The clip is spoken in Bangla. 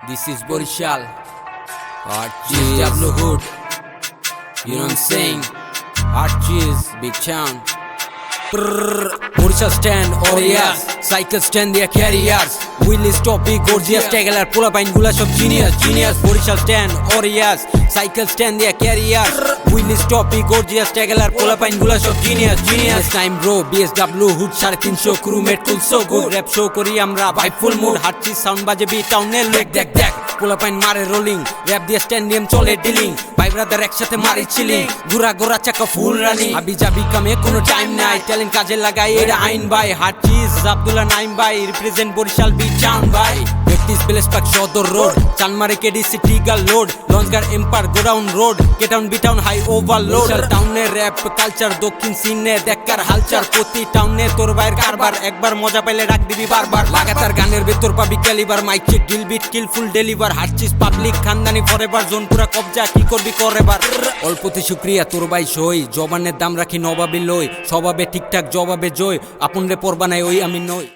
This is Borishal. Hot cheese, Jablo Hood. You know what I'm saying? Hot cheese, big town. Borishal stand, Orias. Cycle stand, their carriers. Willis topic, gorgeous, taggler, pull up and gula shop genius. Borishal stand, Orias. Cycle stand, their carriers. Willis topic, gorgeous, taggler, pull up and gula shop genius. Time bro, BSW Hood 350 crewmate cool so good. Rap show kori amra by full mood. Hot cheese sound baje beat town e look deck. Pull up and mare rolling. Rap দিয়ে স্ট্যান্ডিয়াম চলে ডিলিং ভাই ব্রাদার একসাথে মারি চিলিং গোরা চাকা ফুল রানিং আবি যাবি কামে কোনো টাইম নাই ট্যালেন্ট কাজে লাগাই এটা আইন ভাই হাট চিজ আব্দুল্লাহ নাইম ভাই রিপ্রেজেন্ট বরিশাল বি টাউন ভাই প্র্যাকটিস প্লেস পাক সদর রোড চানমারে কেডি সিটি গাল লোড লঞ্চগার empire godown road K town B town high overload টাউনে র্যাপ কালচার দক্ষিণ সিনে দেখার হালচার প্রতি টাউনে তোর ভাইয়ের কারবার একবার মজা পাইলে ডাক দিবি বারবার লাগাতার গানের ভেতর পাবি calibre mic check deal beat kill full deliver হাট চিজ পাবলিক খানদানি ফরএভার জোন পুরা কবজা কি করবি করেবার অল্পতে শুক্রিয়া তোর ভাই সই জবানের দাম রাখি নবাবে লই স্বভাবে ঠিকঠাক জবাবে জয় আপন রে পরবা নাই ওই আমি নই।